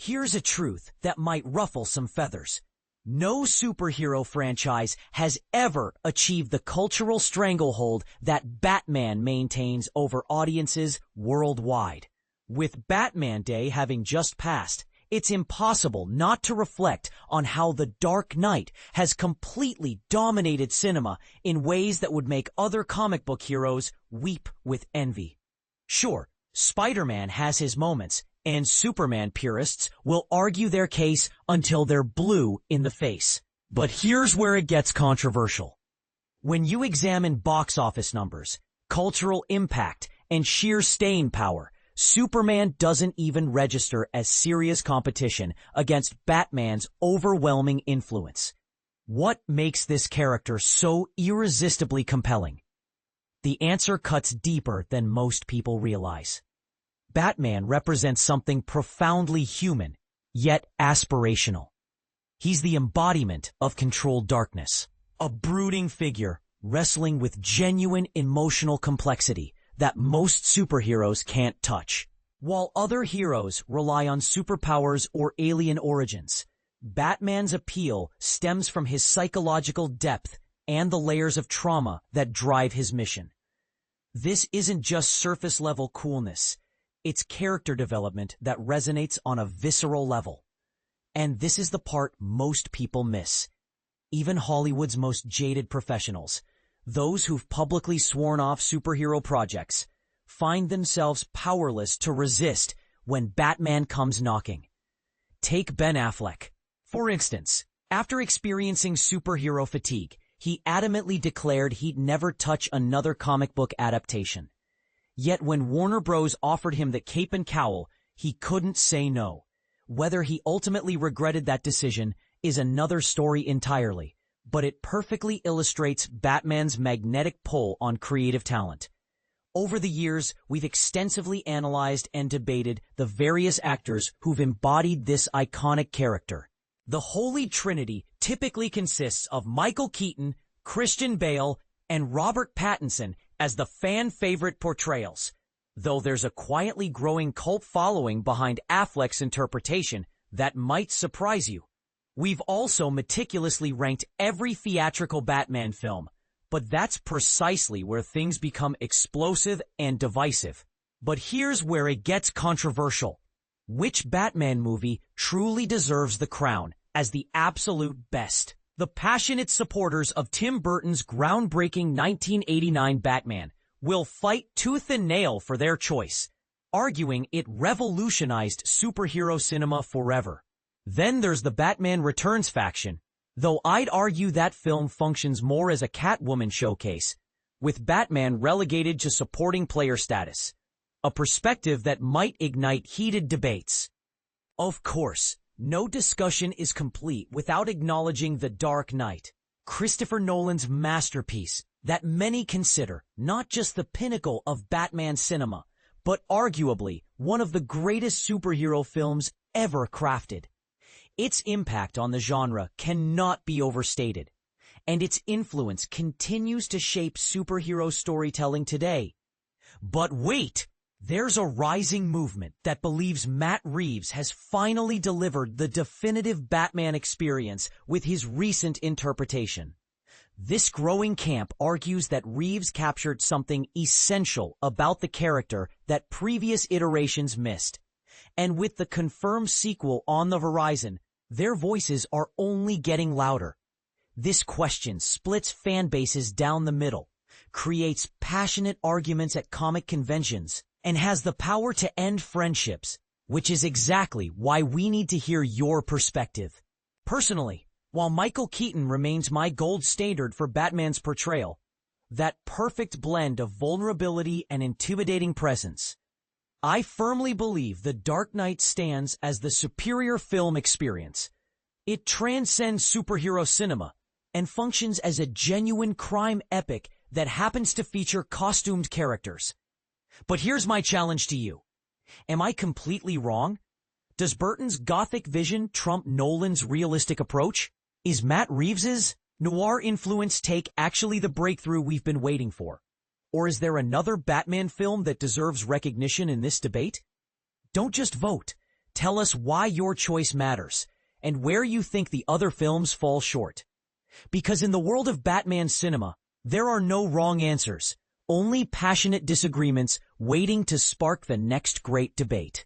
Here's a truth that might ruffle some feathers. No superhero franchise has ever achieved the cultural stranglehold that Batman maintains over audiences worldwide. With Batman Day having just passed, it's impossible not to reflect on how The Dark Knight has completely dominated cinema in ways that would make other comic book heroes weep with envy. Sure, Spider-Man has his moments, and Superman purists will argue their case until they're blue in the face. But here's where it gets controversial. When you examine box office numbers, cultural impact, and sheer staying power, Superman doesn't even register as serious competition against Batman's overwhelming influence. What makes this character so irresistibly compelling? The answer cuts deeper than most people realize. Batman represents something profoundly human, yet aspirational. He's the embodiment of controlled darkness, a brooding figure wrestling with genuine emotional complexity that most superheroes can't touch. While other heroes rely on superpowers or alien origins, Batman's appeal stems from his psychological depth and the layers of trauma that drive his mission. This isn't just surface-level coolness. It's character development that resonates on a visceral level. And this is the part most people miss. Even Hollywood's most jaded professionals, those who've publicly sworn off superhero projects, find themselves powerless to resist when Batman comes knocking. Take Ben Affleck. For instance, after experiencing superhero fatigue, he adamantly declared he'd never touch another comic book adaptation. Yet when Warner Bros. Offered him the cape and cowl, he couldn't say no. Whether he ultimately regretted that decision is another story entirely, but it perfectly illustrates Batman's magnetic pull on creative talent. Over the years, we've extensively analyzed and debated the various actors who've embodied this iconic character. The Holy Trinity typically consists of Michael Keaton, Christian Bale, and Robert Pattinson as the fan-favorite portrayals, though there's a quietly growing cult following behind Affleck's interpretation that might surprise you. We've also meticulously ranked every theatrical Batman film, but that's precisely where things become explosive and divisive. But here's where it gets controversial. Which Batman movie truly deserves the crown as the absolute best? The passionate supporters of Tim Burton's groundbreaking 1989 Batman will fight tooth and nail for their choice, arguing it revolutionized superhero cinema forever. Then there's the Batman Returns faction, though I'd argue that film functions more as a Catwoman showcase, with Batman relegated to supporting player status, a perspective that might ignite heated debates. Of course, no discussion is complete without acknowledging The Dark Knight, Christopher Nolan's masterpiece that many consider not just the pinnacle of Batman cinema, but arguably one of the greatest superhero films ever crafted. Its impact on the genre cannot be overstated, and its influence continues to shape superhero storytelling today. But wait! There's a rising movement that believes Matt Reeves has finally delivered the definitive Batman experience with his recent interpretation. This growing camp argues that Reeves captured something essential about the character that previous iterations missed. And with the confirmed sequel on the horizon, their voices are only getting louder. This question splits fan bases down the middle, creates passionate arguments at comic conventions, and has the power to end friendships, which is exactly why we need to hear your perspective. Personally, while Michael Keaton remains my gold standard for Batman's portrayal, that perfect blend of vulnerability and intimidating presence, I firmly believe The Dark Knight stands as the superior film experience. It transcends superhero cinema and functions as a genuine crime epic that happens to feature costumed characters. But here's my challenge to you. Am I completely wrong? Does Burton's gothic vision trump Nolan's realistic approach? Is Matt Reeves's noir-influenced take actually the breakthrough we've been waiting for? Or is there another Batman film that deserves recognition in this debate? Don't just vote. Tell us why your choice matters and where you think the other films fall short. Because in the world of Batman cinema, there are no wrong answers, only passionate disagreements waiting to spark the next great debate.